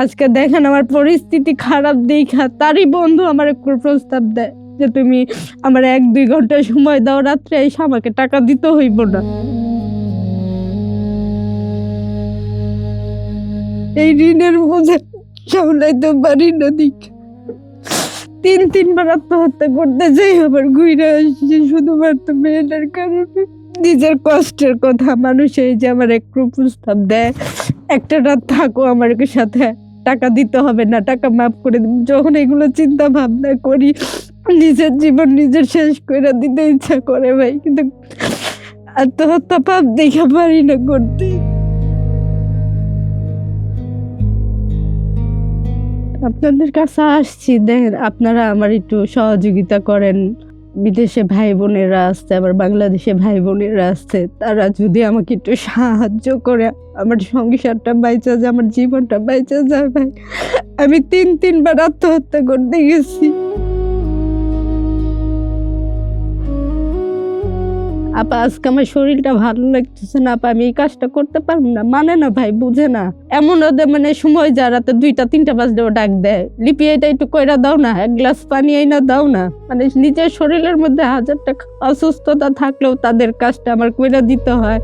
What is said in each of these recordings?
আজকে দেখেন আমার পরিস্থিতি খারাপ দেখা তারই বন্ধু আমার একটু প্রস্তাব দেয় যে তুমি আমার 1-2 ঘন্টা সময় দাও, রাত্রে এসে আমাকে টাকা দিতে হইব না। এই ঋণের বোঝা সামলাইতে পারি না, দিক 3-3 বার আত্মহত্যা করতে যাই আবার ঘুরে আসছি শুধুমাত্র মেয়েটার কারণে। নিজের কষ্টের কথা মানুষ এই যে আমার একটু প্রস্তাব দেয়, একটা রাত থাকো আমার সাথে, টাকা দিতে হবে না, টাকা মাফ করে দিব। যখন এগুলো চিন্তা ভাবনা করি নিজের জীবন নিজের শেষ করে দিতে ইচ্ছা করে ভাই, কিন্তু আত্মহত্যা পাপ দেখে পারি না করতে। আপনাদের কাছে আসছি, দেখেন আপনারা আমার একটু সহযোগিতা করেন। বিদেশে ভাই বোনেরা আসছে, আবার বাংলাদেশে ভাই বোনেরা আসছে, তারা যদি আমাকে একটু সাহায্য করে আমার সংসারটা বাইচা যায়, আমার জীবনটা বাইচা যায় ভাই। আমি 3 বার আত্মহত্যা করতে গেছি। আপা আজকে আমার শরীরটা ভালো লাগতেছে না, আপা আমি এই কাজটা করতে পারবো না, মানে না ভাই, বুঝে না। এমন ওদের মানে সময় যা রাতে 2টা-3টা বাজলেও ডাক দেয়, লিপি এটা একটু কইরা দাও না, 1 গ্লাস পানি আইনা দাও না। মানে নিজের শরীরের মধ্যে 1000টা অসুস্থতা থাকলেও তাদের কাজটা আমার কইরা দিতে হয়।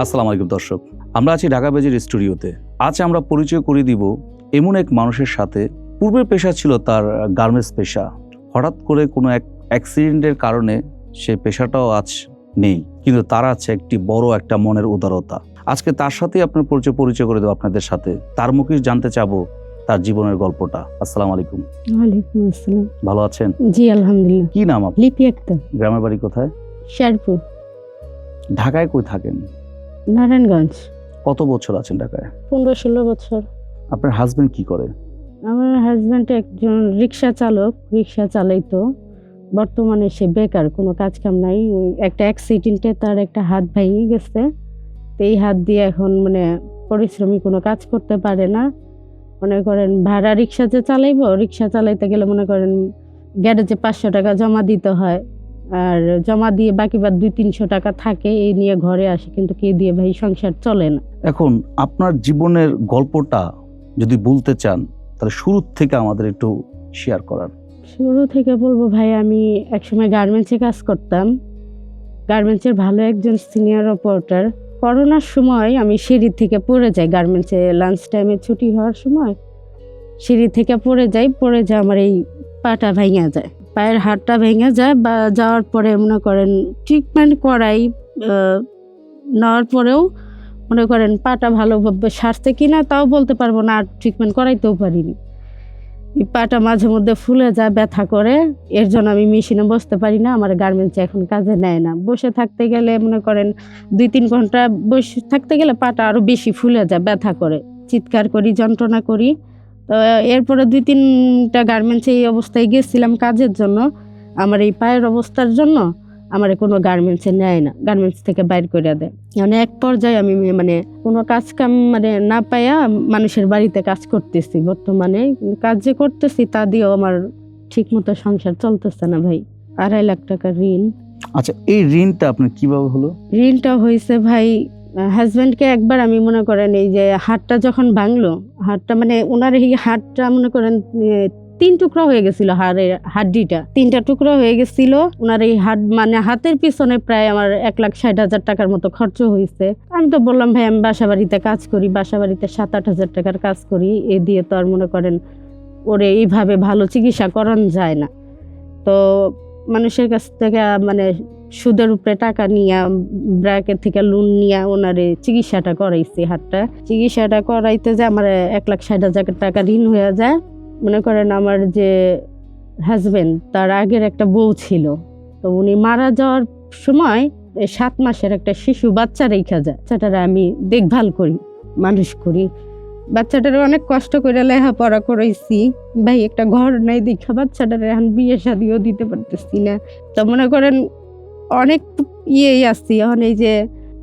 আসসালামু আলাইকুম দর্শক, আমরা আছি ঢাকা বেজের স্টুডিওতে। আজ আমরা পরিচয় করে দিব এমন এক মানুষের সাথে। পূর্বের পেশা ছিল তার গার্মেন্টস পেশা, হঠাৎ করে কোনো এক অ্যাক্সিডেন্টের কারণে সে পেশাটাও আজ নেই, কিন্তু তার আছে একটি বড় একটা মনের উদারতা। আজকে তার সাথেই আপনার পরিচয় করে দেবো আপনাদের সাথে। তার মুখে জানতে চাবো তার জীবনের গল্পটা। আসসালামু আলাইকুম। ওয়ালাইকুম আসসালাম। ভালো আছেন? জি আলহামদুলিল্লাহ। কি নাম আপনার? লিপি আক্তার। গ্রামের বাড়ি কোথায়? শেরপুর। ঢাকায় কই থাকেন? নারায়ণগঞ্জ। কত বছর আছেন ঢাকায়? 15-16 বছর। আপনার হাজবেন্ড কি করে? আমার হাজব্যান্ড একজন রিক্সা চালক, রিক্সা চালাইতো। বর্তমানে সে বেকার, কোনো কাজ কাম নাই। ওই একটা অ্যাক্সিডেন্টে তার একটা হাত ভেঙে গেছে, তো এই হাত দিয়ে এখন মানে পরিশ্রমী কোনো কাজ করতে পারে না। মনে করেন ভাড়া রিক্সা যে চালাইবো, রিক্সা চালাইতে গেলে মনে করেন গ্যারেজে 500 টাকা জমা দিতে হয়, আর জমা দিয়ে বাকি বাদ 200-300 টাকা থাকে, এই নিয়ে ঘরে আসে, কিন্তু কে দিয়ে ভাই সংসার চলে না। এখন আপনার জীবনের গল্পটা যদি বলতে চান তাহলে শুরু থেকে আমাদের একটু শেয়ার করার। শুরু থেকে বলবো ভাই, আমি একসময় গার্মেন্টসে কাজ করতাম, গার্মেন্টসের ভালো একজন সিনিয়র অপারেটর। করোনার সময় আমি সিঁড়ি থেকে পড়ে যাই, গার্মেন্টসে লাঞ্চ টাইমে ছুটি হওয়ার সময় সিঁড়ি থেকে পড়ে যাই, আমার এই পাটা ভেঙে যায়, পায়ের হাড়টা ভেঙে যায়। বা যাওয়ার পরে মনে করেন ট্রিটমেন্ট করাই, নেওয়ার পরেও মনে করেন পাটা ভালোভাবে সারছে কিনা তাও বলতে পারবো না, আর ট্রিটমেন্ট করাইতেও পারিনি। এই পাটা মাঝে মধ্যে ফুলে যায়, ব্যথা করে, এর জন্য আমি মেশিনে বসতে পারি না। আমার গার্মেন্টসে এখন কাজে নেয় না। বসে থাকতে গেলে মনে করেন 2-3 ঘন্টা বসে থাকতে গেলে পাটা আরো বেশি ফুলে যায়, ব্যথা করে, চিৎকার করি, যন্ত্রণা করি। তো এরপরে 2-3টা গার্মেন্টসে এই অবস্থায় গেছিলাম কাজের জন্য। আমার এই পায়ের অবস্থার জন্য আমার কোনো গার্মেন্টসে নেয় না, গার্মেন্টস থেকে বাইর করে দেয়। মানে এক পর্যায়ে আমি মানে কোনো কাজ কাম মানে না পাইয়া মানুষের বাড়িতে কাজ করতেছি। বর্তমানে কাজ যে করতেছি তা দিয়েও আমার ঠিক মতো সংসার চলতেছে না ভাই। 2.5 লাখ টাকা ঋণ। আচ্ছা, এই ঋণটা আপনার কিভাবে হলো? ঋণটা হয়েছে ভাই, হাজব্যান্ডকে একবার আমি মনে করেন এই যে হাড়টা যখন ভাঙলো, হাড়টা মানে ওনার এই হাড়টা মনে করেন 3 টুকরা হয়ে গেছিল, হাড্ডিটা 3টা টুকরা হয়ে গেছিল। ওনার এই হাত মানে হাতের পিছনে প্রায় আমার 1,60,000 টাকার মতো খরচ হয়েছে। আমি তো বললাম ভাই আমি বাসা বাড়িতে কাজ করি, বাসা বাড়িতে 7-8 হাজার টাকার কাজ করি, এ দিয়ে তো আর মনে করেন ওরে এইভাবে ভালো চিকিৎসা করানো যায় না। তো মানুষের কাছ থেকে মানে সুদের উপরে টাকা নিয়ে, ব্র্যাকের থেকে লোন নিয়ে ওনারে চিকিৎসাটা করাইছি। হাতটা চিকিৎসাটা করাইতে যে আমার 1,60,000 টাকা ঋণ হয়ে যায়। মনে করেন আমার যে হাজবেন্ড, তার আগের একটা বউ ছিল, তো উনি মারা যাওয়ার সময় 7 মাসের একটা শিশু বাচ্চা রেখা যায়। বাচ্চাটারে আমি দেখভাল করি, মানুষ করি। বাচ্চাটারে অনেক কষ্ট করে লেখাপড়া করাইছি ভাই, একটা ঘর নাই দেখা বাচ্চাটারে এখন বিয়ে শাদিও দিতে পারতেছি না। তো মনে করেন অনেক ইয়েই আসছি। এখন এই যে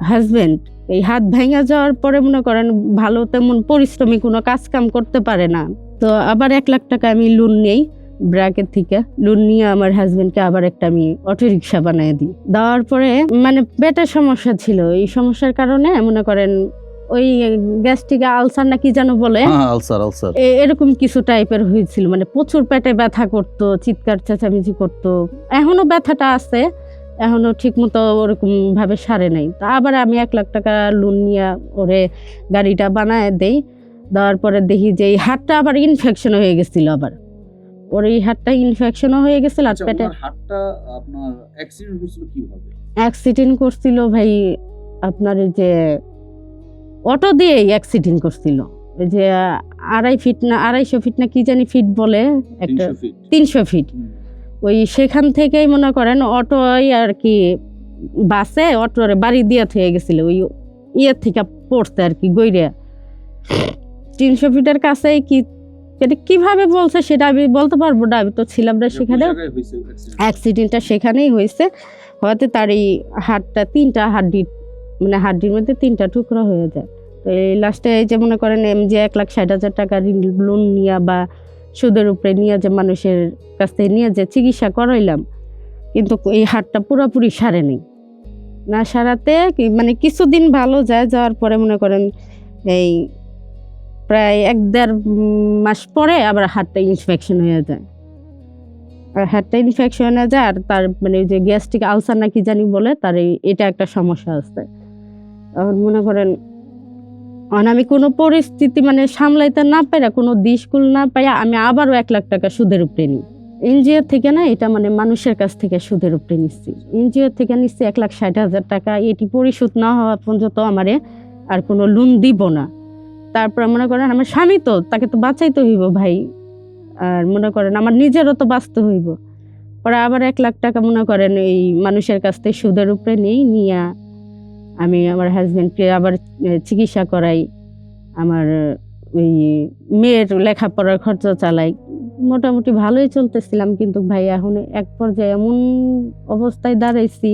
হাজবেন্ড এই হাত ভেঙে যাওয়ার পরে মনে করেন ভালো তেমন পরিশ্রমী কোনো কাজ কাম করতে পারে না। তো আবার 1 লাখ টাকা আমি লোন নেই, ব্র্যাকের থেকে লোন নিয়ে আমার হাজবেন্ডকে আবার একটা আমি অটোরিকশা বানিয়ে দিই। দেওয়ার পরে মানে পেটের সমস্যা ছিল, এই সমস্যার কারণে মনে করেন ওই গ্যাস্ট্রিক আলসার না কি যেন বলে, আলসার এরকম কিছু টাইপের হয়েছিল। মানে প্রচুর পেটে ব্যথা করতো, চিৎকার চেঁচামেচি করতো। এখনো ব্যথাটা আছে, এখনো ঠিক মতো ওরকম ভাবে সারে নাই। তা আবার আমি 1 লাখ টাকা লোন নিয়ে ওরে গাড়িটা বানায় দেই। দেওয়ার পরে দেখি যে এই হাতটা আবার ইনফেকশন হয়ে গেছিল, আবার ওর এই হাতটা ইনফেকশনও হয়ে গেছিল। আর পেটে হাতটা আপনার অ্যাক্সিডেন্ট হয়েছিল কিভাবে? অ্যাক্সিডেন্ট করছিল ভাই আপনার এই যে অটো দিয়ে অ্যাক্সিডেন্ট করছিল। ওই যে 250 ফিট না কি জানি ফিট বলে একটা, 300 ফিট। ওই সেখান থেকেই মনে করেন অটোই আর কি বাসে অটোরে বাড়ি দিয়ে থেকে গেছিল, ওই ইয়ের থেকে পড়তে আর কি গইরে 300 ফিটের কাছেই। কি এটা কিভাবে বলছে সেটা আমি বলতে পারবো না, আমি তো ছিলাম না সেখানে। অ্যাক্সিডেন্টটা সেখানেই হয়েছে। হয়তো তার এই হাড়টা 3টা হাড্ডি, মানে হাড্ডির মধ্যে 3টা টুকরা হয়ে যায়। তো এই লাস্টে এই যে মনে করেন যে 1,60,000 টাকা লোন নিয়ে বা সুদের উপরে নিয়ে যে মানুষের কাছ থেকে নিয়ে যে চিকিৎসা করাইলাম, কিন্তু এই হাড়টা পুরোপুরি সারে নেই। না সারাতে মানে কিছুদিন ভালো যায়, যাওয়ার পরে মনে করেন এই প্রায় 1-1.5 মাস পরে আবার হাড়টা ইনফেকশন হয়ে যায়। আর হাড়টা ইনফেকশন হয়ে যায়, আর তার মানে যে গ্যাস্ট্রিক আলসার না কি জানি বলে, তার এটা একটা সমস্যা আছে। এখন মনে করেন আমি কোনো পরিস্থিতি মানে সামলাইতে না পাইরা, কোনো দিশকুল না পাইয়া আমি আবারও 1 লাখ টাকা সুদের উপরে নিই। এনজিও থেকে না, এটা মানে মানুষের কাছ থেকে সুদের উপরে নিচ্ছি। এনজিও থেকে নিচ্ছি 1,60,000 টাকা। এটি পরিশোধ না হওয়া পর্যন্ত আমারে আর কোনো লোন দিব না। তারপর মনে করেন আমার স্বামী তো, তাকে তো বাঁচাইতে হইব ভাই, আর মনে করেন আমার নিজেরও তো বাঁচতে হইব। পরে আবার 1 লাখ টাকা মনে করেন এই মানুষের কাছ থেকে সুদের উপরে নিয়ে আমি আমার হাজবেন্ডকে আবার চিকিৎসা করাই, আমার ওই মেয়ের লেখাপড়ার খরচ চালাই। মোটামুটি ভালোই চলতেছিলাম, কিন্তু ভাই এখন এক পর্যায়ে এমন অবস্থায় দাঁড়াইছি,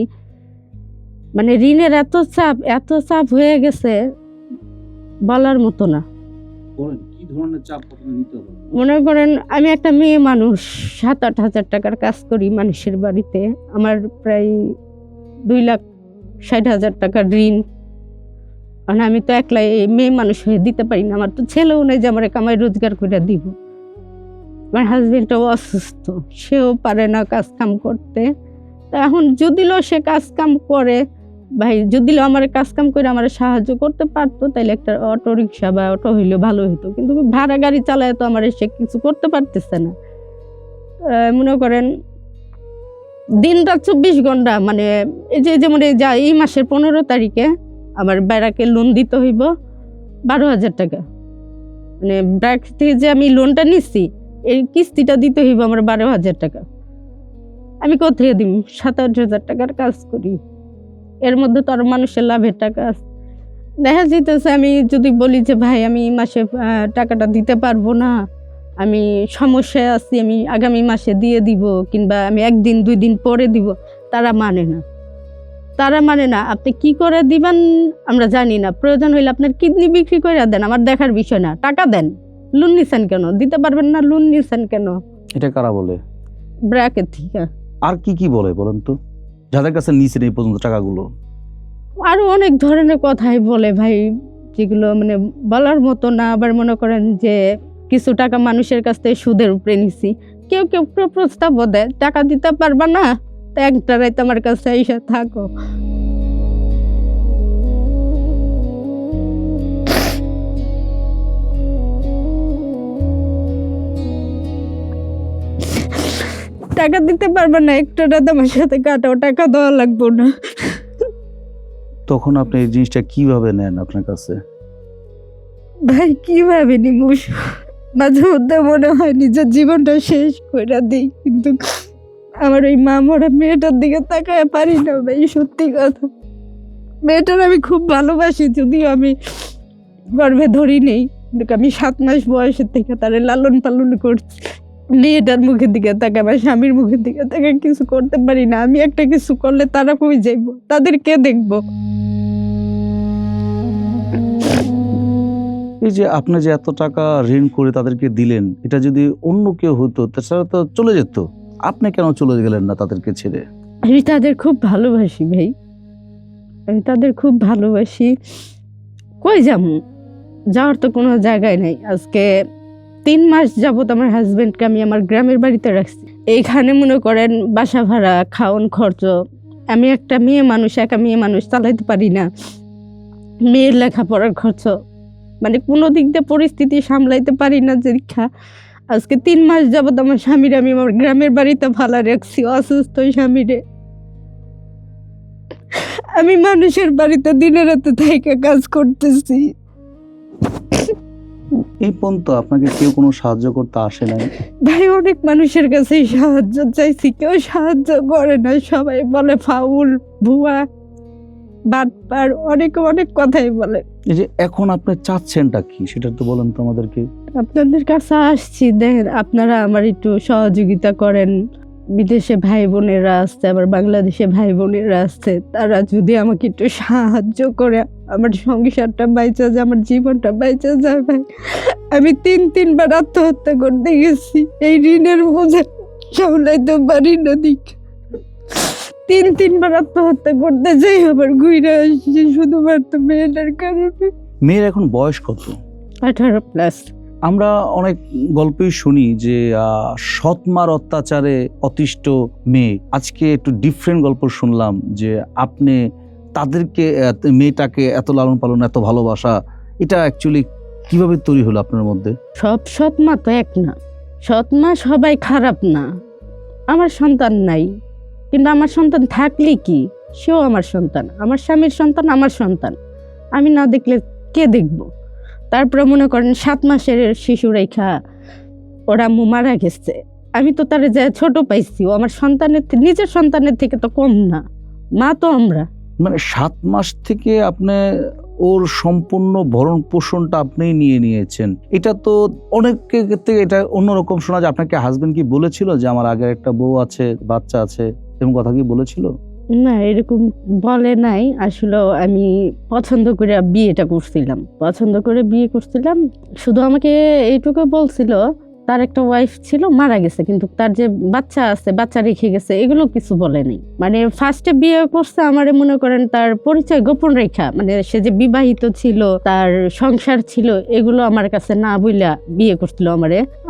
মানে ঋণের এত চাপ হয়ে গেছে বলার মতো না। কি ধরনের চাপ নিতে হবে? মনে করেন আমি একটা মেয়ে মানুষ, 7-8 হাজার টাকার কাজ করি মানুষের বাড়িতে। আমার প্রায় 2,60,000 টাকার ঋণ। কারণ আমি তো একলাই মেয়ে মানুষ হয়ে দিতে পারি না, আমার তো ছেলেও নেই যে আমার কামাই রোজগার করে দিব। আমার হাজবেন্ডটাও অসুস্থ, সেও পারে না কাজ কাম করতে। তা এখন যদিও সে কাজ কাম করে ভাই, যদিও আমার কাজ কাম করে আমার সাহায্য করতে পারতো, তাইলে একটা অটো রিক্সা বা অটো হইলে ভালো হতো। কিন্তু ভাড়া গাড়ি চালায় তো আমার সে কিছু করতে পারতেছে না। মনে করেন দিনরাত 24 ঘন্টা, মানে এই যে যেমন এই মাসের 15 তারিখে আমার বাইরাকে লোন দিতে হইব 12,000 টাকা। মানে ব্যাংক থেকে যে আমি লোনটা নিচ্ছি, এই কিস্তিটা দিতে হইব আমার 12,000 টাকা। আমি কোথায় দিব? 7-8 হাজার টাকার কাজ করি, এর মধ্যে তো আর মানুষের লাভের টাকা আছে। দেখা যেতেছে আমি যদি বলি যে ভাই আমি মাসে টাকাটা দিতে পারবো না, আমি সমস্যায় আছি, আমি আগামী মাসে দিয়ে দিব, কিংবা আমি 1 দিন 2 দিন পরে দিব, তারা মানে না। আপনি কি করে দিবেন আমরা জানি না, প্রয়োজন হইলে আপনার কিডনি বিক্রি করে দেন, আমার দেখার বিষয় না। টাকা দেন, লোন নিছেন কেন? দিতে পারবেন না, লোন নিছেন কেন? এটা কারা বলে? ব্র্যাকের থেকে। আর কি বলে বলেন তো, যাদের কাছে নিছেন এই পর্যন্ত টাকাগুলো? আরো অনেক ধরনের কথাই বলে ভাই, যেগুলো মানে বলার মতো না। আবার মনে করেন যে কিছু টাকা মানুষের কাছ থেকে সুদের উপরে নিছি। কেউ প্রস্তাব দেয়, টাকা দিতে পারবা না, তা একটা রাত আমার কাছে এসে থাকো। টাকা দিতে পারবা না, একটা রাত আমার সাথে কাটাও, টাকা দেওয়া লাগবো না। তখন আপনি এই জিনিসটা কিভাবে নেন আপনার কাছে? ভাই কিভাবে নিব, মাঝে মধ্যে মনে হয় নিজের জীবনটা শেষ করে দিই, কিন্তু আমার ওই মা মরা মেয়েটার দিকে তাকায় পারি না ভাই, সত্যি কথা। মেয়েটার আমি খুব ভালোবাসি, যদিও আমি গর্ভে ধরি নেই, কিন্তু আমি 7 মাস বয়সের থেকে তারে লালন পালন করছি। মেয়েটার মুখের দিকে তাকায়, আমার স্বামীর মুখের দিকে তাকায় কিছু করতে পারি না। আমি একটা কিছু করলে তারা কই যাইবো, তাদের কে দেখবো? এই যে আপনি যে এত টাকা ঋণ করে তাদেরকে দিলেন, এটা যদি অন্য কেউ হতো তাছাড়া তো চলে যেত, আপনি কেন চলে গেলেন না তাদেরকে ছেড়ে? আমি তাদের খুব ভালোবাসি ভাই, আমি তাদের খুব ভালোবাসি। কই যাবো, যাওয়ার তো কোনো জায়গায় নাই। আজকে 3 মাস যাবত আমার হাজবেন্ডকে আমি আমার গ্রামের বাড়িতে রাখছি। এইখানে মনে করেন বাসা ভাড়া, খাওয়ান খরচ, আমি একটা মেয়ে মানুষ, একা মেয়ে মানুষ, চালাইতে পারি না। মেয়ের লেখাপড়ার খরচ, মানে কোনো দিক দিয়ে পরিস্থিতি সামলাইতে পারি না। দীক্ষা আজকে 3 মাস যাবত আমার স্বামীর আমি আমার গ্রামের বাড়িতে ভাড়া রাখছি, অসুস্থ স্বামীরে। আমি মানুষের বাড়িতে দিনে রাতে থেকে কাজ করতেছি। এই পর্যন্ত আপনাকে কেউ কোনো সাহায্য করতে আসে নাই? ভাই অনেক মানুষের কাছে সাহায্য চাইছি, কেউ সাহায্য করে না। সবাই বলে ফাউল, ভুয়া, বাটপার, অনেক অনেক কথাই বলে। এই যে এখন আপনি চাচ্ছেনটা কি সেটা তো বলেন তো আমাদেরকে। আপনাদের কাছে আসছি, দেখেন আপনারা আমার একটু সহযোগিতা করেন। বিদেশে ভাই বোনেরা আসছে, আবার বাংলাদেশে ভাই বোনেরা আসছে, তারা যদি আমাকে একটু সাহায্য করে আমার সংসারটা বাইচা যায়, আমার জীবনটা বাইচা যায়। ভাই আমি 3বার আত্মহত্যা করতে গেছি, এই ঋণের বোঝা সামলাইতে পারি না। দিক 3বার আত্মহত্যা করতে যাই, আবার ঘুরে আসছি শুধুমাত্র মেয়েটার কারণে। মেয়ের এখন বয়স কত? 18+। আমরা অনেক গল্পই শুনি যে সৎ মার অত্যাচারে অতিষ্ঠ মেয়ে। আজকে একটু ডিফারেন্ট গল্প শুনলাম যে আপনি তাদেরকে, মেয়েটাকে এত লালন পালন, এত ভালোবাসা, এটা অ্যাকচুয়ালি কিভাবে তৈরি হলো আপনার মধ্যে? সব সৎ মা তো এক না, সৎ মা সবাই খারাপ না। আমার সন্তান নাই, কিন্তু আমার সন্তান থাকলে কি, সেও আমার সন্তান, আমার স্বামীর সন্তান, আমার সন্তান। আমি না দেখলে কে দেখবো? তারপরে মনে করেন 7 মাসের শিশু রেখা ওরা মারা গেছে, আমি তো তার যে ছোট পাইছি, ও আমার সন্তানের নিজের সন্তানের থেকে তো কম না। মা তো আমরা। মানে 7 মাস থেকে আপনি ওর সম্পূর্ণ ভরণ পোষণটা আপনিই নিয়েছেন। এটা তো অনেকের ক্ষেত্রে এটা অন্যরকম শোনা যায়। আপনাকে হাজবেন্ড কি বলেছিল যে আমার আগের একটা বউ আছে, বাচ্চা আছে, এরকম কথা কি বলেছিল? না, এরকম বলে নাই। আসলে আমি পছন্দ করে বিয়েটা করছিলাম, পছন্দ করে বিয়ে করছিলাম। শুধু আমাকে এইটুকু বলছিল তার একটা ওয়াইফ ছিল, মারা গেছে, কিন্তু তার যে বাচ্চা আছে, বাচ্চা রেখে গেছে, এগুলো কিছু বলেনি। মানে ফার্স্টে বিয়ে করছে আমারে মনে করেন তার পরিচয় গোপন রেখা, মানে সে যে বিবাহিত ছিল, তার সংসার ছিল, এগুলো আমার কাছে না বইলা বিয়ে করছিল।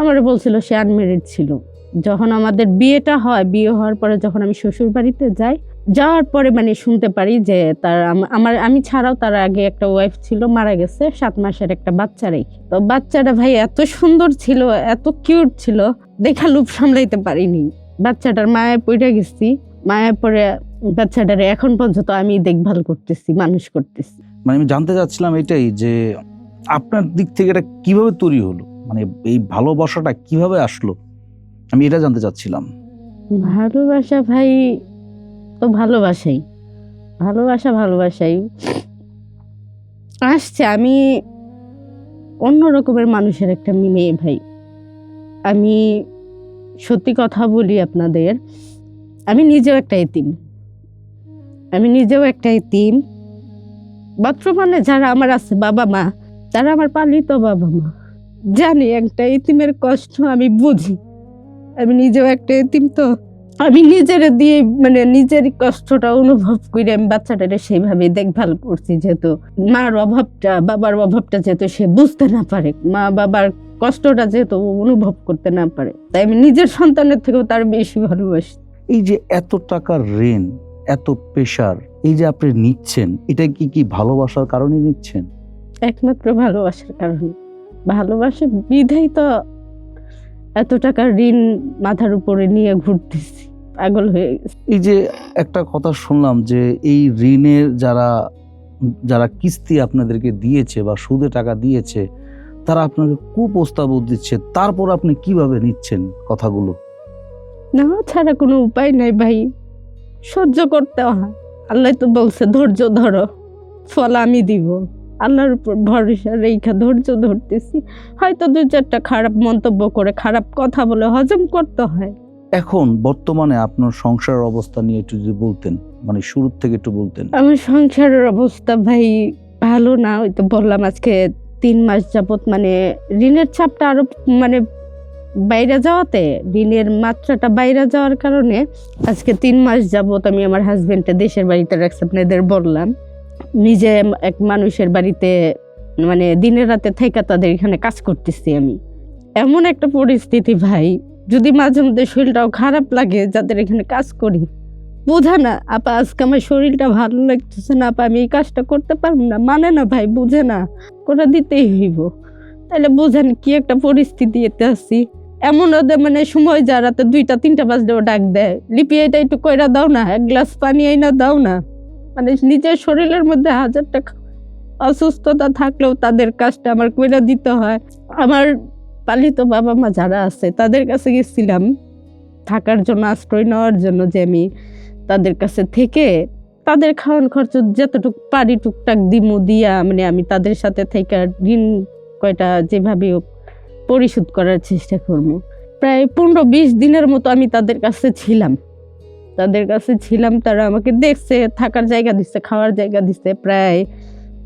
আমারে বলছিল সে আনমেরিড ছিল। যখন আমাদের বিয়েটা হয়, বিয়ে হওয়ার পরে যখন আমি শ্বশুর বাড়িতে যাওয়ার পরে মানে শুনতে পারি যে তার আমি ছাড়াও তার আগে একটা ওয়াইফ ছিল, মারা গেছে, 7 মাসের একটা বাচ্চা রেখে। তো বাচ্চাটা ভাই এত সুন্দর ছিল, এত কিউট ছিল, দেখা লোভ সামলাইতে পারিনি। বাচ্চাটার মায়ায় পড়ে গেছি, মায়ায় পড়ে বাচ্চাটারে এখন পর্যন্ত আমি দেখভাল করতেছি, মানুষ করতেছি। মানে আমি জানতে চাচ্ছিলাম এটাই যে আপনার দিক থেকে এটা কিভাবে তৈরি হলো, মানে এই ভালোবাসাটা কিভাবে আসলো, আমি এটা জানতে চাচ্ছিলাম। ভালোবাসা ভাই তো ভালোবাসাই আসছে। আমি অন্য রকমের মানুষের একটা মেয়ে ভাই। আমি সত্যি কথা বলি আপনাদের, আমি নিজেও একটা এতিম। বর্তমানে যারা আমার আছে বাবা মা, তারা আমার পালিত বাবা মা। জানি একটা এতিমের কষ্ট, আমি বুঝি। আমি নিজেও একটা এতিম, তো আমি নিজের দিয়ে মানে নিজের কষ্টটা অনুভব করে আমি বাচ্চাটারে সেইভাবে দেখভাল করছি, যেহেতু মার অভাবটা, বাবার অভাবটা যেহেতু সে বুঝতে না পারে, মা বাবার কষ্টটা যেহেতু অনুভব করতে না পারে, তাই আমি নিজের সন্তানের থেকেও তার বেশি ভালোবাসি। এই যে এত টাকার ঋণ, এত প্রেশার, এই যে আপনি নিচ্ছেন, এটা কি ভালোবাসার কারণে নিচ্ছেন? একমাত্র ভালোবাসার কারণে। ভালোবাসা বিধাই তো এত টাকার ঋণ মাথার উপরে নিয়ে ঘুরতেছি, পাগল হয়ে গেছে। এই যে একটা কথা শুনলাম যে এই ঋণের যারা কিস্তি আপনাদেরকে দিয়েছে বা সুদে টাকা দিয়েছে, তারা আপনাকে কুপ্রস্তাব দিচ্ছে, তারপর আপনি কিভাবে নিচ্ছেন কথাগুলো? না ছাড়া কোনো উপায় নাই ভাই, সহ্য করতে হয়। আল্লাহ তো বলছে ধৈর্য ধরো, ফল আমি দিব। আল্লাহর উপর ভরসা রেখা ধৈর্য ধরতেছি। হয়তো 2-4টা খারাপ মন্তব্য করে, খারাপ কথা বলে হজম করতে হয়। এখন বর্তমানে আপনার সংসারের অবস্থা নিয়ে একটু যদি বলতেন, মানে শুরু থেকে একটু বলতেন। আমার সংসারের অবস্থা ভাই ভালো না, ওই তো বললাম আজকে 3 মাস যাবত মানে ঋণের চাপটা আরো মানে বাইরে যাওয়াতে, ঋণের মাত্রাটা বাইরে যাওয়ার কারণে আজকে 3 মাস যাবত আমি আমার হাজবেন্ডকে দেশের বাড়িতে রাখছি। আপনাদের বললাম, নিজে এক মানুষের বাড়িতে মানে দিনের রাতে থেকে তাদের এখানে কাজ করতেছি আমি। এমন একটা পরিস্থিতি ভাই, যদি মাঝে মধ্যে শরীরটাও খারাপ লাগে যাদের এখানে কাজ করি, বোঝা না আপা আজকে আমার শরীরটা ভালো লাগতেছে না, আপা আমি এই কাজটা করতে পারবো না, মানে না ভাই, বুঝে না, করে দিতেই হইব। তাহলে বুঝেন কি একটা পরিস্থিতি এতে আছি। এমন ওদের মানে সময় যা রাতে 2টা-3টা বাজলেও ডাক দেয়, লিপি এটা একটু কইরা দাও না, এক গ্লাস পানি আইনা দাও না। মানে নিজের শরীরের মধ্যে 1000 টাকা অসুস্থতা থাকলেও তাদের কাজটা আমার কইরা দিতে হয়। আমার পালিত বাবা মা যারা আছে তাদের কাছে গেছিলাম থাকার জন্য, আশ্রয় নেওয়ার জন্য, যে আমি তাদের কাছে থেকে তাদের খাওয়ান খরচ যতটুকু পারি টুকটাক দিমু দিয়া মানে আমি তাদের সাথে থেকে ঋণ কয়টা যেভাবে হোক পরিশোধ করার চেষ্টা করবো। প্রায় 15-20 দিনের মতো আমি তাদের কাছে ছিলাম। তারা আমাকে দেখছে, থাকার জায়গা দিচ্ছে, খাওয়ার জায়গা দিচ্ছে। প্রায়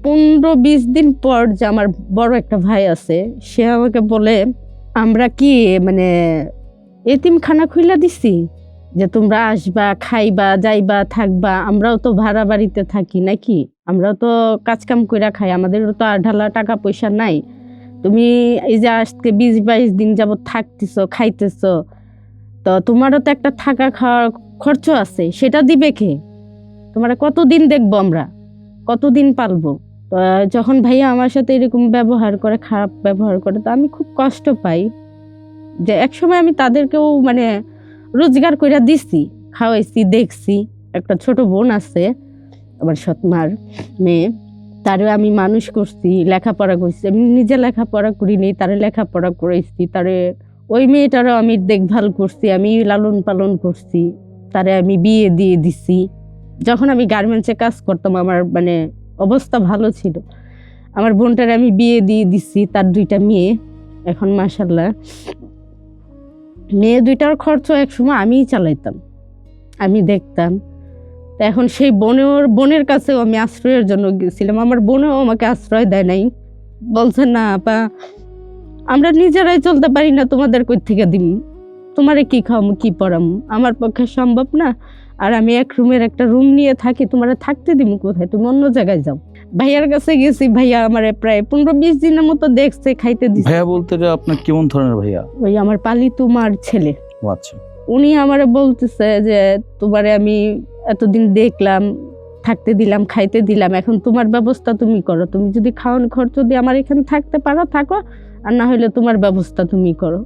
15-20 দিন পর যে আমার বড় একটা ভাই আছে, সে আমাকে বলে, আমরা কি মানে এতিমখানা খুইলা দিছি যে তোমরা আসবা, খাইবা, যাইবা, থাকবা, আমরাও তো ভাড়া বাড়িতে থাকি নাকি, আমরাও তো কাজকাম কইরা খাই, আমাদেরও তো আর ঢালা টাকা পয়সা নাই। তুমি এই যে আজকে 20-22 দিন যাবত থাকতেছ, খাইতেছ, তো তোমারও তো একটা থাকা খাওয়ার খরচ আছে, সেটা দিবে কে? তোমরা কতদিন দেখবো, আমরা কতদিন পালবো? তো যখন ভাইয়া আমার সাথে এরকম ব্যবহার করে, খারাপ ব্যবহার করে, তো আমি খুব কষ্ট পাই। যে একসময় আমি তাদেরকেও মানে রোজগার করে দিছি, খাওয়াইছি, দেখছি। একটা ছোট বোন আছে আমার সৎমার মেয়ে, তারে আমি মানুষ করছি, লেখাপড়া করছি। আমি নিজে লেখাপড়া করিনি, তারে লেখাপড়া করাইছি। তারে ওই মেয়েটারও আমি দেখভাল করছি, আমি লালন পালন করছি। তারে আমি বিয়ে দিয়ে দিছি। যখন আমি গার্মেন্টসে কাজ করতাম, আমার মানে অবস্থা ভালো ছিল। আমার বোনটারে আমি বিয়ে দিয়ে দিছি, তার 2টা মেয়ে। এখন মাশাআল্লাহ মেয়ে 2টার খরচ একসময় আমিই চালাইতাম, আমি দেখতাম। তো এখন সেই বোনের কাছেও আমি আশ্রয়ের জন্য গেছিলাম, আমার বোনও আমাকে আশ্রয় দেয় নাই। বলছে না আপা আমরা নিজেরাই চলতে পারি না, তোমাদের কই থেকে দিম, তোমারে কি খাওয়ামু, কি পড়ামু, আমার পক্ষে সম্ভব না। আর আমি এক রুমের একটা রুম নিয়ে থাকি, তোমারে থাকতে দিমু কোথায়, তুমি অন্য জায়গায় যাও। ভাইয়ার কাছে গেছি, ভাইয়া আমার প্রায় 15-20 দিনের মতো দেখছে, খাইতে দিচ্ছে। ভাইয়া বলতে আপনার কেমন ধরনের ভাইয়া? ওই আমার পালিত মার ছেলে। ও আচ্ছা। উনি আমারে বলতেছে যে তোমারে আমি এতদিন দেখলাম, থাকতে দিলাম, খাইতে দিলাম, এখন তোমার ব্যবস্থা তুমি করো। তুমি যদি খাওয়ান খরচ দিয়ে আমার এখানে থাকতে পারো থাকো, আর না হলে তোমার ব্যবস্থা তুমি করো।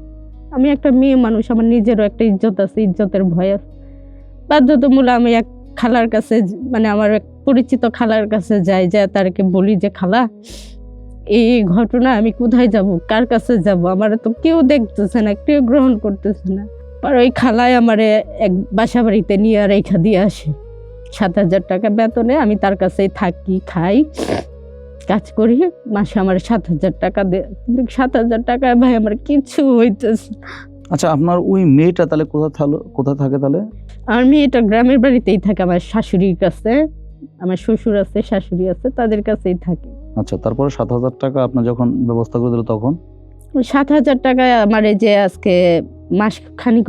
আমি একটা মেয়ে মানুষ, আমার নিজেরও একটা ইজ্জত আছে, ইজ্জতের ভয় আছে। বাধ্যতামূলক আমি এক খালার কাছে মানে আমার এক পরিচিত খালার কাছে যাই, যে তারকে বলি যে খালা এই ঘটনা, আমি কোথায় যাব, কার কাছে যাব, আমার তো কেউ দেখতেছে না, কেউ গ্রহণ করতেছে না। আর ওই খালায় আমারে এক বাসা বাড়িতে নিয়ে রেখা দিয়ে আসে। 7,000 টাকা বেতনে আমি তার কাছেই থাকি, খাই, কাজ করি। মাসে আমার 7,000 টাকা দেয়, কিন্তু 7,000 টাকায় ভাই আমার কিছু হইতেছে। আচ্ছা, আপনার ওই মেয়েটা তাহলে কোথায় থাকে তাহলে? আমার মেয়েটা গ্রামের বাড়িতেই থাকে, আমার শাশুড়ির কাছে। আমার শ্বশুর আছে, শাশুড়ি আছে, তাদের কাছেই থাকে। আচ্ছা, তারপরে 7,000 টাকা আপনার যখন ব্যবস্থা করে দিল তখন? 7,000 টাকায় আমার এই যে আজকে মাস খানিক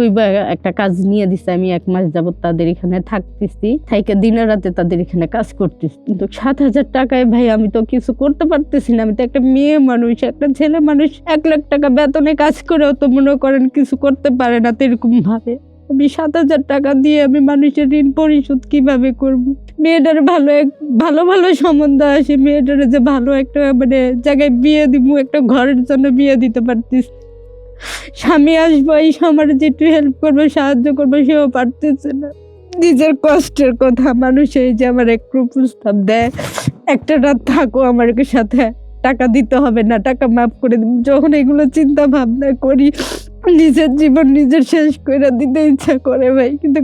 একটা কাজ নিয়ে দিছে, আমি 1 মাস যাবত তাদের এখানে থাকতেছি, থাইকে দিনে রাতে তাদের এখানে কাজ করতেছি। কিন্তু 7,000 টাকায় ভাই আমি তো কিছু করতে পারতেছি না। আমি তো একটা মেয়ে মানুষ, একটা ছেলে মানুষ, 1 লাখ টাকা বেতনে কাজ করেও তো মনে করেন কিছু করতে পারে না। তো এরকম ভাবে আমি 7,000 টাকা দিয়ে আমি মানুষের ঋণ পরিশোধ কিভাবে করব? মেয়েটার ভালো ভালো সম্বন্ধ আসে, মেয়েটার যে ভালো একটা মানে জায়গায় বিয়ে দিব, একটা ঘরের জন্য বিয়ে দিতে পারতেছি। স্বামী আসবো, এই আমার যে একটু হেল্প করবো, সাহায্য করবো, সেও পারতেছে না। নিজের কষ্টের কথা মানুষ এই যে আমার একটু প্রস্তাব দেয়, একটা রাত থাকো আমার সাথে, টাকা দিতে হবে না, টাকা মাফ করে দিব। যখন এগুলো চিন্তা ভাবনা করি, নিজের জীবন নিজের শেষ করে দিতে ইচ্ছা করে ভাই, কিন্তু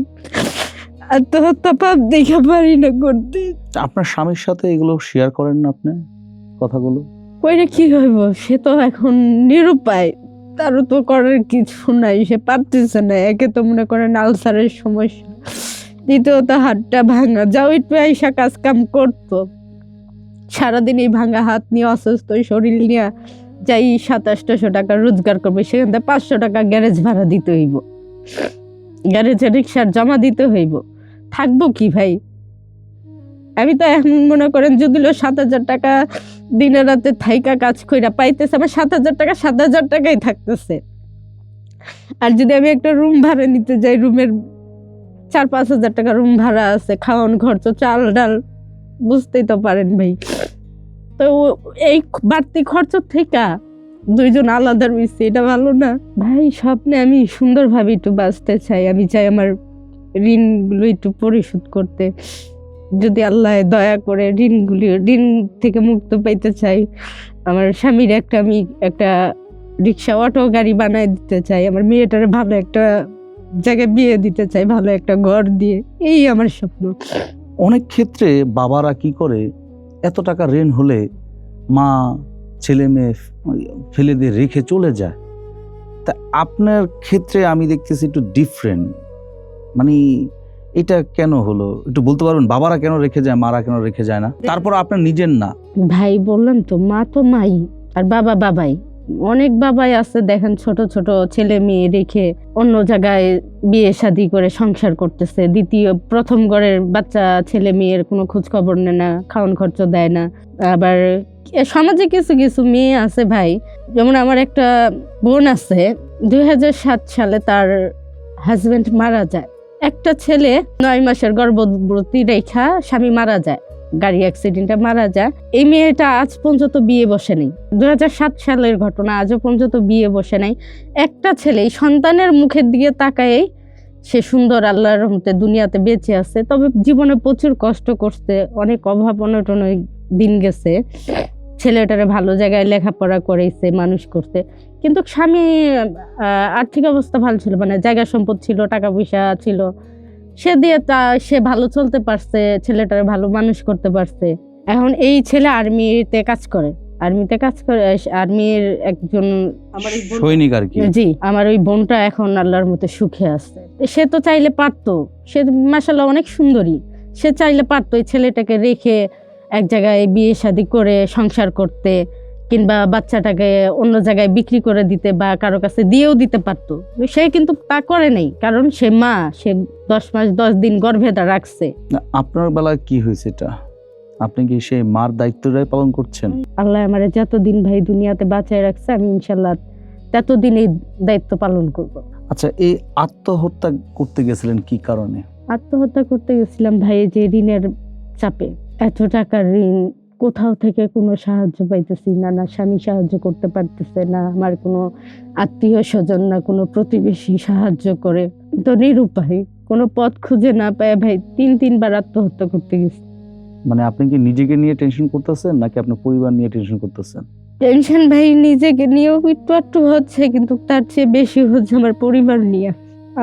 আত্মহত্যা পাপ দেখে পারি না করতে। আপনার স্বামীর সাথে এগুলো শেয়ার করেন না আপনি কথাগুলো? কইরে কি হইব, সে তো এখন নিরুপায়, তারও তো করার কিছু নাই, সে পারতেছে না। একে তো মনে করেন আলসারের সমস্যা, দ্বিতীয়ত হাতটা ভাঙা, যাও একটু আইসা কাজ কাম করতো, সারাদিন এই ভাঙা হাত নিয়ে অসুস্থ শরীর নিয়ে যাই 2700 টাকা রোজগার করবে, সেখান থেকে 500 টাকা গ্যারেজ ভাড়া দিতে হইব, গ্যারেজে রিক্সার জমা দিতে হইব। থাকবো কি ভাই? আমি তো এখন মনে করেন যদি 7,000 টাকা দিনে রাতে থাইকা কাজ কইরা পাইতেছে, আমার 7,000 টাকা 7,000 টাকাই থাকতেছে। আর যদি আমি একটা রুম ভাড়া নিতে যাই, রুমের 4-5 হাজার টাকা রুম ভাড়া আছে, খাওয়ান খরচ, চাল ডাল, বুঝতেই তো পারেন ভাই। তো এই বাড়তি খরচ থেকে দুইজন আলাদা রয়েছে, এটা ভালো না ভাই। স্বপ্নে আমি সুন্দরভাবে একটু বাঁচতে চাই, আমি চাই আমার ঋণগুলো একটু পরিশোধ করতে, যদি আল্লাহ দয়া করে ঋণ থেকে মুক্ত পাইতে চাই। আমার স্বামীর আমি একটা রিক্সা অটো গাড়ি বানাই দিতে চাই, আমার মেয়েটারে ভালো একটা জায়গায় বিয়ে দিতে চাই, ভালো একটা ঘর দিয়ে, এই আমার স্বপ্ন। অনেক ক্ষেত্রে বাবারা কি করে, এত টাকা ঋণ হলে মা ছেলে মেয়ে ফেলে দিয়ে রেখে চলে যায়। তা আপনার ক্ষেত্রে আমি দেখতেছি একটু ডিফারেন্ট, মানে এটা কেন হলো একটু বলতে পারবেন? বাবারা কেন রেখে যায়, মারা কেন রেখে যায় না? তারপর আপনার নিজের না ভাই, বললাম তো, মা তো মাই আর বাবা বাবাই। অনেক বাবাই আছে দেখেন ছোট ছোট ছেলে মেয়ে রেখে অন্য জায়গায় বিয়ে শাদী করে সংসার করতেছে, প্রথম ঘরের বাচ্চা ছেলে মেয়ের কোনো খোঁজ খবর নেয় না, খাওয়ান খরচ দেয় না। আবার সমাজে কিছু কিছু মেয়ে আছে ভাই, যেমন আমার একটা বোন আছে, 2007 সালে তার হাজবেন্ড মারা যায়। একটা ছেলে 9 মাসের গর্ভবতী রেখা স্বামী মারা যায়, গাড়ি অ্যাক্সিডেন্টে মারা যায়। এই মেয়েটা আজ পর্যন্ত বিয়ে বসে নাই, 2007 সালের ঘটনা, আজও পর্যন্ত বিয়ে বসে নাই। একটা ছেলে সন্তানের মুখের দিকে তাকায় সে সুন্দর আল্লাহর রহমতে দুনিয়াতে বেঁচে আছে। তবে জীবনে প্রচুর কষ্ট করছে, অনেক অভাব অনটন দিন গেছে, ছেলেটারে ভালো জায়গায় লেখাপড়া করেছে, মানুষ করতে। কিন্তু স্বামী আর্থিক অবস্থা ভালো ছিল, মানে জায়গা সম্পদ ছিল, টাকা পয়সা ছিল, সে দিয়ে সে ভালো চলতে পারছে, ছেলেটারে ভালো মানুষ করতে পারছে। এখন এই ছেলে আর্মিতে কাজ করে, আর্মির একজন সৈনিক আর কি। জি, আমার ওই বোনটা এখন আল্লাহর মতে সুখে আছে। সে তো চাইলে পারতো, সে মাশাআল্লাহ অনেক সুন্দরী, সে চাইলে পারতো এই ছেলেটাকে রেখে এক জায়গায় বিয়ে শাদী করে সংসার করতে, কিংবা বাচ্চাটাকে অন্য জায়গায় বিক্রি করে দিতে বা কারো কাছে দিয়েও দিতে পারতো। সে কিন্তু তা করে নাই, কারণ সে মা, সে 10 মাস 10 দিন গর্ভে রাখছে। আপনার বেলায় কি হয়েছে এটা? আপনি কি সেই মার দায়িত্বটাই পালন করছেন? আল্লাহ আমারে যতদিন ভাই দুনিয়াতে বাঁচায় রাখছে, আমি ইনশাল্লাহ ততদিন এই দায়িত্ব পালন করব। আচ্ছা, এই আত্মহত্যা করতে গেছিলেন কি কারণে? আত্মহত্যা করতে গেছিলাম ভাই যে ঋণের চাপে, এত টাকার ঋণ, কোথাও থেকে কোনো সাহায্য পাইতেছি না, না স্বামী সাহায্য করতে পারতেছে না, আমার কোনো আত্মীয় স্বজন না কোনো প্রতিবেশী সাহায্য করে, তো নিরুপায়, কোনো পথ খুঁজে না পায় ভাই 3-3 বার আত্মহত্যা করতে গেছি। মানে আপনি কি নিজেকে নিয়ে টেনশন করতেছেন নাকি আপনার পরিবার নিয়ে টেনশন করতেছেন? টেনশন ভাই নিজেকে নিয়েও একটু হচ্ছে, কিন্তু তার চেয়ে বেশি হচ্ছে আমার পরিবার নিয়ে।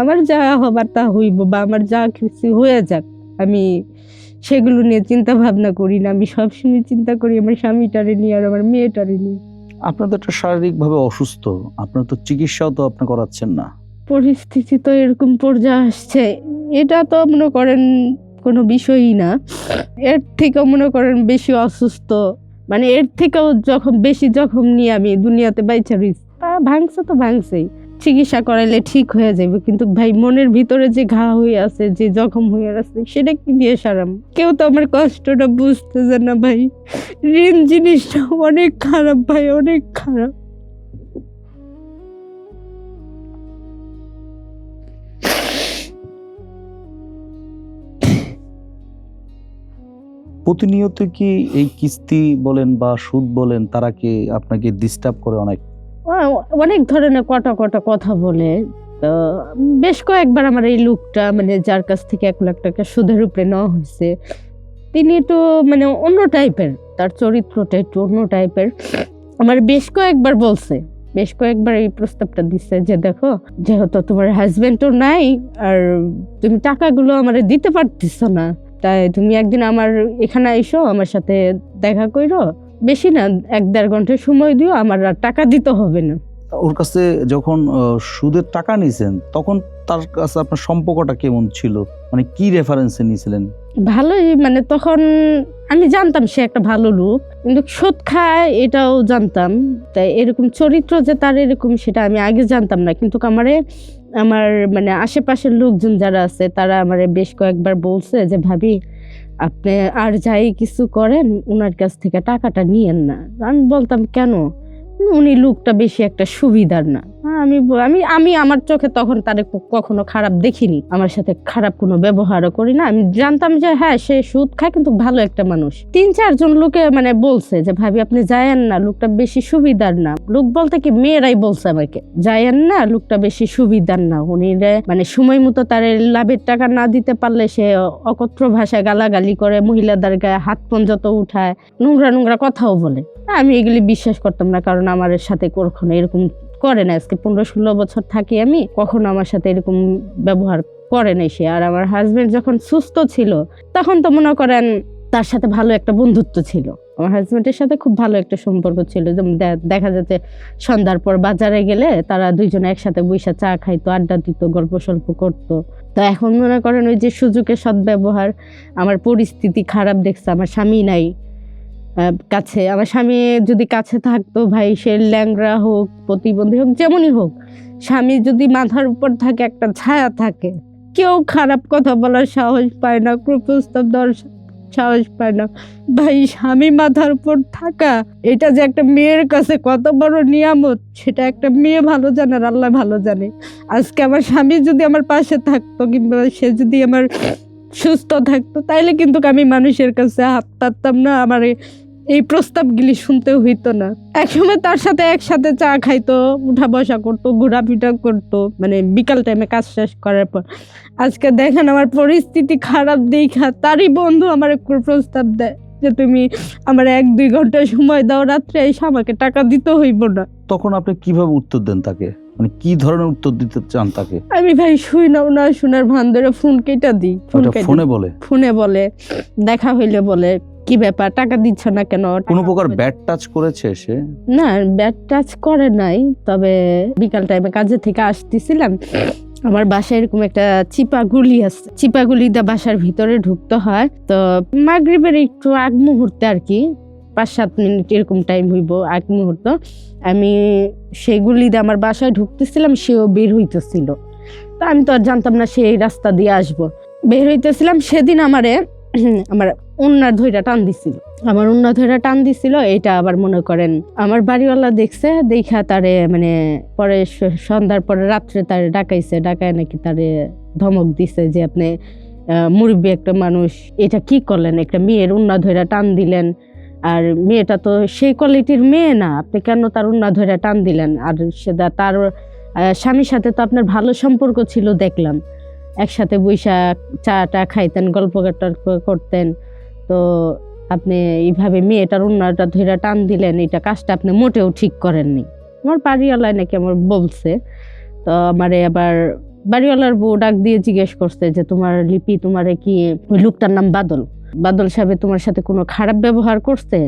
আমার যা হবার তা হইব, বা আমার যা কিছু হয়ে যাক, আমি সেগুলো নিয়ে চিন্তা ভাবনা করি না। আমি সবসময় চিন্তা করি আমার স্বামীটারে নিয়ে আর আমার মেয়েটারে নিয়ে। আপনার তো একটা শারীরিকভাবে অসুস্থ, আপনার তো চিকিৎসাও তো আপনি করাচ্ছেন না। পরিস্থিতি তো এরকম পর্যায়ে আসছে, এটা তো মনে করেন কোনো বিষয়ই না। এর থেকেও মনে করেন বেশি অসুস্থ, মানে এর থেকেও যখন বেশি জখম নিয়ে আমি দুনিয়াতে বাইচা রয়েছি। ভাঙছে তো ভাঙছেই, চিকিৎসা করাইলে ঠিক হয়ে যাবে, কিন্তু ভাই মনের ভিতরে যে ঘা হয়ে আছে, যে জখম হয়ে আছে, সেটা কি দিয়ে সারাম? কেউ তো আমার কষ্টটা বুঝতেছে না ভাই। ঋণ জিনিসটা অনেক খারাপ ভাই, অনেক খারাপ। প্রতিনিয়ত কি এই কিস্তি বলেন বা সুদ বলেন, তারা কি আপনাকে ডিস্টার্ব করে? অনেক ধরনের কটা কথা বলে। তো বেশ কয়েকবার আমার এই লোকটা, মানে যার কাছ থেকে 1 লাখ টাকা সুদের উপরে নেওয়া হয়েছে, তিনি একটু মানে অন্য টাইপের, তার চরিত্রটা একটু অন্য টাইপের। আমার বেশ কয়েকবার বলছে, বেশ কয়েকবার এই প্রস্তাবটা দিচ্ছে যে দেখো, যেহেতু তোমার হাজবেন্ডও নাই আর তুমি টাকাগুলো আমার দিতে পারতেছ না, তাই তুমি একদিন আমার এখানে এসো, আমার সাথে দেখা করো, বেশি না 1-1.5 ঘন্টা সময় দিও, আমার আর টাকা দিতে হবে না। ওর কাছে যখন সুদের টাকা নিয়েছেন তখন তার কাছে আপনার সম্পর্কটা কেমন ছিল, মানে কি রেফারেন্সে নিয়েছিলেন? ভালোই, মানে তখন আমি জানতাম সে একটা ভালো লোক, কিন্তু সুদ খায় এটাও জানতাম। তাই এরকম চরিত্র যে তার এরকম সেটা আমি আগে জানতাম না, কিন্তু আমার মানে আশেপাশের লোকজন যারা আছে তারা আমারে বেশ কয়েকবার বলছে যে ভাবি আপনি আর যাই কিছু করেন ওনার কাছ থেকে টাকাটা নিয়েন না। আমি বলতাম কেন, উনি লোকটা বেশি একটা সুবিধার না। আমি আমি আমি আমার চোখে তখন তারে কখনো খারাপ দেখিনি, আমার সাথে খারাপ কোনো ব্যবহারও করি না। আমি জানতাম যে হ্যাঁ সে সুদ খায় কিন্তু ভালো একটা মানুষ। 3-4 জন লোকে মানে বলছে যে ভাবি আপনি যায়েন না, লোকটা বেশি সুবিধার না। লোক বলতে কি মেয়েরাই বলছে আমাকে, যায়েন না, লোকটা বেশি সুবিধার না। উনি মানে সময় মতো তার লাভের টাকা না দিতে পারলে সে অকথ্য ভাষায় গালাগালি করে, মহিলাদের গায়ে হাত পর্যন্ত উঠায়, নোংরা নোংরা কথাও বলে। আমি এগুলি বিশ্বাস করতাম না, কারণ আমার সাথে কখনো এরকম করে না। আজকে 15-16 বছর থাকি আমি, কখনো আমার সাথে এরকম ব্যবহার করে নাই সে। আর আমার হাজবেন্ড যখন সুস্থ ছিল তখন তো মনে করেন তার সাথে ভালো একটা বন্ধুত্ব ছিল, আমার হাজবেন্ডের সাথে খুব ভালো একটা সম্পর্ক ছিল। যেমন দেখা যেতে সন্ধ্যার পর বাজারে গেলে তারা দুইজনে একসাথে বইসা চা খাইতো, আড্ডা দিত, গল্প সল্প করতো। তো এখন মনে করেন ওই যে সুযোগের সদ্ব্যবহার, আমার পরিস্থিতি খারাপ দেখছে, আমার স্বামী নাই কাছে। আমার স্বামী যদি কাছে থাকতো ভাই, সে ল্যাংড়া হোক, প্রতিবন্ধী হোক, যেমনই হোক, স্বামী যদি মাথার উপর থাকে একটা ছায়া থাকে, কেউ খারাপ কথা বলার সাহস পায় না, কুপ্রস্তাব দেওয়ার সাহস পায় না। ভাই স্বামী মাথার উপর থাকা এটা যে একটা মেয়ের কাছে কত বড় নিয়ামত, সেটা একটা মেয়ে ভালো জানে আর আল্লাহ ভালো জানে। আজকে আমার স্বামী যদি আমার পাশে থাকতো, কিংবা সে যদি আমার সুস্থ থাকতো, তাইলে কিন্তু আমি মানুষের কাছে হাত পাততাম না, আমার এই প্রস্তাবগুলি শুনতে হইতো না। একসময় তার সাথে একসাথে চা খাইতো, উঠা বসা করতো, ঘোরাফিরা করতো, মানে বিকাল টাইমে কাজ শেষ করার পর। আজকে দেখেন আমার পরিস্থিতি খারাপ দেখা তারই বন্ধু আমার প্রস্তাব দেয় যে তুমি আমার 1-2 ঘন্টা সময় দাও, রাত্রে এসে আমাকে টাকা দিতে হইব না। তখন আপনি কিভাবে উত্তর দেন তাকে, মানে কি ধরনের উত্তর দিতে চান তাকে? আমি ভাই শুই নাও না শোনার ভান ধরে ফোন কেটে দিই। ফোনে বলে দেখা হইলে বলে কি ব্যাপার টাকা দিচ্ছ না কেন? কোনো প্রকার ব্যাড টাচ করেছে সে? না, ব্যাড টাচ করে নাই, তবে বিকাল টাইমে কাজে থেকে আসতেছিলাম, আমার বাসায় এরকম একটা চিপা গুলি আছে, চিপা গুলিটা বাসার ভিতরে ঢুকতে হয়। তো মাগরিবের একটু আগ মুহূর্তে আর কি, 5-7 মিনিট এরকম টাইম হইব আগ মুহূর্ত, আমি সেই গুলিতে আমার বাসায় ঢুকতেছিলাম, সেও বের হইতেছিল। তো আমি তো আর জানতাম না সে এই রাস্তা দিয়ে আসবো। বের হইতেছিলাম, সেদিন আমার ওন্নার ধইরা টান দিছিল, এটা আবার মনে করেন আমার বাড়িওয়ালা দেখছে, দেখা তারে মানে পরে সন্ধ্যার পরে রাত্রে তারে ডাকায় নাকি তারে ধমক দিছে যে আপনি মুরব্বী একটা মানুষ, এটা কি করলেন, একটা মেয়ের ওন্না ধইরা টান দিলেন, আর মেয়েটা তো সেই কোয়ালিটির মেয়ে না, আপনি কেন তার ওন্না ধইরা টান দিলেন? আর সেটা তার স্বামীর সাথে তো আপনার ভালো সম্পর্ক ছিল দেখলাম, একসাথে বৈশা চাটা খাইতেন, গল্প করতেন, তো আপনি এইভাবে মেয়েটার ওন্নাটা ধরে টান দিলেন, এটা কাজটা আপনি মোটেও ঠিক করেননি। আমার বাড়িওয়ালায় নাকি আমার বলছে। তো আমারে আবার বাড়িওয়ালার বউ ডাক দিয়ে জিজ্ঞেস করছে যে তোমার লিপি, তোমারে কি ওই লোকটার নাম বাদল সাহেব তোমার সাথে কোনো খারাপ ব্যবহার করছে?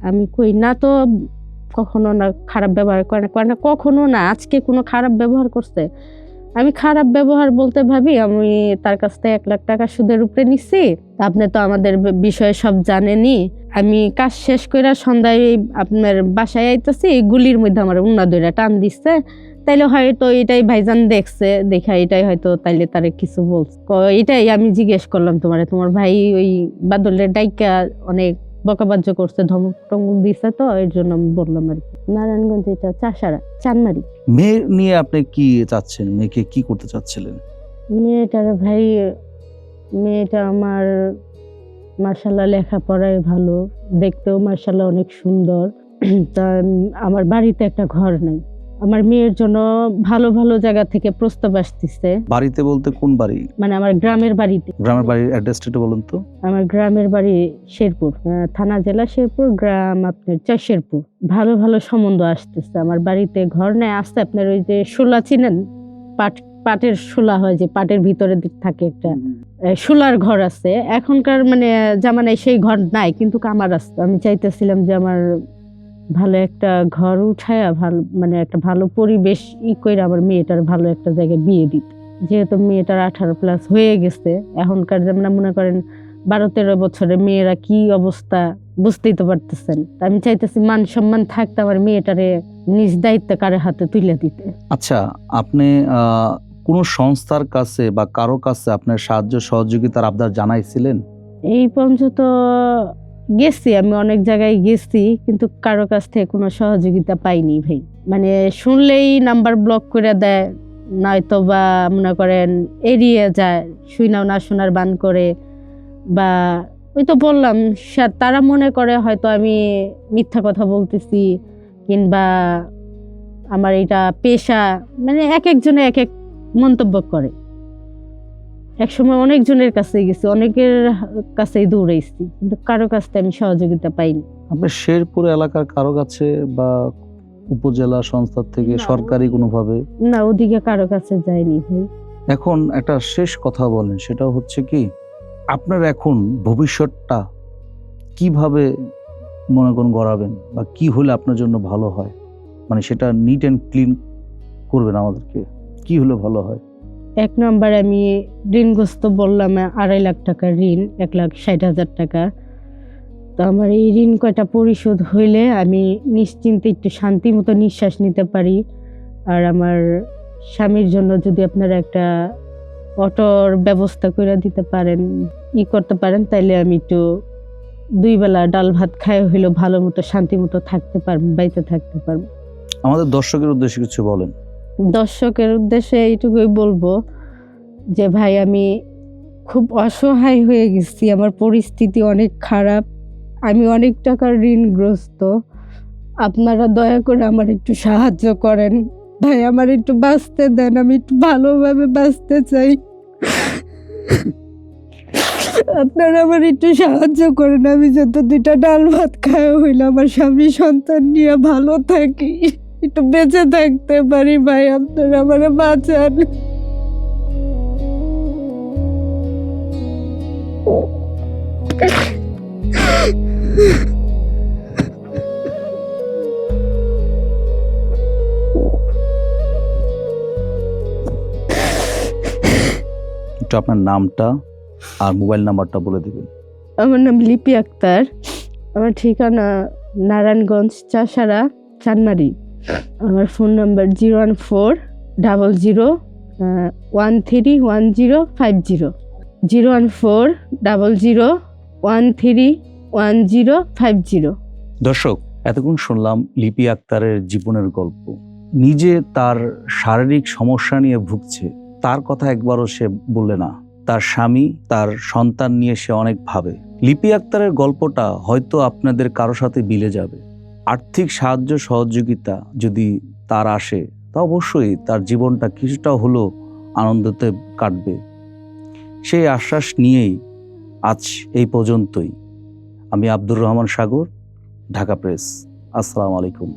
আমি কই না তো, কখনো না, খারাপ ব্যবহার করে না কখনো না, আজকে কোনো খারাপ ব্যবহার করছে? আমি খারাপ ব্যবহার বলতে ভাবি আমি তার কাছ থেকে 1 লাখ টাকা সুদের উপরে নিচ্ছি, আপনি তো আমাদের বিষয়ে সব জানেনই। আমি কাজ শেষ করে সন্ধ্যায় আপনার বাসায় আইতেছি, এই গুলির মধ্যে আমার উন্না ধরে টান দিচ্ছে, তাইলে হয়তো এটাই ভাইজান দেখছে, দেখা এটাই হয়তো তাইলে তারে কিছু বলছে। এটাই আমি জিজ্ঞেস করলাম তোমার ভাই ওই বাদলের ডাইকা অনেক বকাবাজ্য করছে, ধমক টমক দিছে, তো এর জন্য আমি বললাম আর কি। নারায়ণগঞ্জ এটা চানমারি। মেয়ে নিয়ে আপনি কি চাচ্ছেন, মেয়েকে কি করতে চাচ্ছিলেন? মেয়েটা আমার মাশাআল্লাহ লেখাপড়ায় ভালো, দেখতেও মাশাআল্লাহ অনেক সুন্দর। তা আমার বাড়িতে একটা ঘর নেই, আমার মেয়ের জন্য ভালো ভালো জায়গা থেকে প্রস্তাব আসতেছে। বাড়িতে বলতে কোন বাড়ি? মানে আমার গ্রামের বাড়িতে। গ্রামের বাড়ির অ্যাড্রেসটা একটু বলুন তো। আমার গ্রামের বাড়ি শেরপুর, থানা জেলা শেরপুর, গ্রাম আপনার শেরপুর। ভালো ভালো সম্বন্ধ আসতেছে, আমার বাড়িতে ঘর নেই। আসতে আপনার ওই যে শোলা চিনেন, পাটের শোলা হয়, যে পাটের ভিতরে থাকে একটা শোলার ঘর আছে। এখনকার মানে জামানায় সেই ঘর নাই, কিন্তু আমার আছে। আমি চাইতেছিলাম যে আমার ভালো একটা ঘর উঠায়া ভালো মানে একটা ভালো পরিবেশ করে আমার মেয়েটার ভালো একটা জায়গায় বিয়ে দিতে। যেহেতু মেয়েটার 18+ হয়ে গেছে, এখনকার যেমন মনে করেন 12-13 বছরের মেয়েরা কি অবস্থা বুঝতেই তো পারতেছেন। তা আমি চাইতেছি মান সম্মান থাকতে আমার মেয়েটারে নিজ দায়িত্বে কারো হাতে তুলে দিতে। আচ্ছা, আপনি কোনো সংস্থার কাছে বা কারো কাছে আপনার সাহায্য সহযোগিতার আবদার জানাইছিলেন? এই পর্যন্ত গেছি, আমি অনেক জায়গায় গেছি, কিন্তু কারো কাছ থেকে কোনো সহযোগিতা পাইনি ভাই। মানে শুনলেই নাম্বার ব্লক করে দেয়, নয়তো বা মনে করেন এড়িয়ে যায়, শুনাও না শোনার বান করে। বা ওই তো বললাম, তারা মনে করে হয়তো আমি মিথ্যা কথা বলতেছি, কিংবা আমার এটা পেশা, মানে এক একজনে এক এক মন্তব্য করে। একসময় অনেকজনের কাছে গেছি, অনেকের কাছেই দৌড়াইছি, কিন্তু কারো কাছ থেকে আমি সহযোগিতা পাইনি। আপনার শেরপুর এলাকার কারো কাছে বা উপজেলা সংস্থা থেকে না। সরকারি কোনোভাবে? না, ওদিকে কারো কাছে যায়নি ভাই। এখন একটা শেষ কথা বলেন, সেটা হচ্ছে কি, আপনার এখন ভবিষ্যৎটা কিভাবে মনে করুন গড়াবেন, বা কি হলে আপনার জন্য ভালো হয়? মানে সেটা নিট অ্যান্ড ক্লিন করবেন আমাদেরকে, কি হলে ভালো হয়? 1 নম্বরে আমি ঋণগ্রস্ত বললাম, 2.5 লাখ টাকার ঋণ, 1,60,000 টাকা। তো আমার এই ঋণ কয়টা পরিশোধ হইলে আমি নিশ্চিন্তে একটু শান্তি মতো নিঃশ্বাস নিতে পারি। আর আমার স্বামীর জন্য যদি আপনারা একটা অটোর ব্যবস্থা করে দিতে পারেন, করতে পারেন, তাইলে আমি একটু 2 বেলা ডাল ভাত খায় হইলেও ভালো মতো শান্তি মতো থাকতে পারবো, বাইতে থাকতে পারবো। আমাদের দর্শকের উদ্দেশ্যে কিছু বলেন। দর্শকের উদ্দেশ্যে এইটুকুই বলবো যে ভাই, আমি খুব অসহায় হয়ে গেছি, আমার পরিস্থিতি অনেক খারাপ, আমি অনেক টাকার ঋণগ্রস্ত। আপনারা দয়া করে আমার একটু সাহায্য করেন ভাই, আমার একটু বাঁচতে দেন, আমি একটু ভালোভাবে বাঁচতে চাই। আপনারা আমার একটু সাহায্য করেন, আমি যত 2টা ডাল ভাত খাওয়া হইলে আমার স্বামী সন্তান নিয়ে ভালো থাকি, একটু বেঁচে থাকতে পারি ভাই, আপনারা আমারে বাঁচান। একটু আপনার নামটা আর মোবাইল নাম্বারটা বলে দিবেন। আমার নাম লিপি আক্তার, আমার ঠিকানা নারায়ণগঞ্জ, চাষারা, চানমারি। আমার ফোন নাম্বার 01400131050, 01400131050। দর্শক, এতক্ষণ শুনলাম লিপি আক্তারের জীবনের গল্প। নিজে তার শারীরিক সমস্যা নিয়ে ভুগছে, তার কথা একবারও সে বললে না। তার স্বামী, তার সন্তান নিয়ে সে অনেক ভাবে। লিপি আক্তারের গল্পটা হয়তো আপনাদের কারো সাথে মিলে যাবে। আর্থিক সাহায্য সহযোগিতা যদি তার আসে, তা অবশ্যই তার জীবনটা কিছুটা হলেও আনন্দতে কাটবে। সেই আশ্বাস নিয়েই আজ এই পর্যন্তই। আমি আব্দুর রহমান সাগর, ঢাকা প্রেস। আসসালামু আলাইকুম।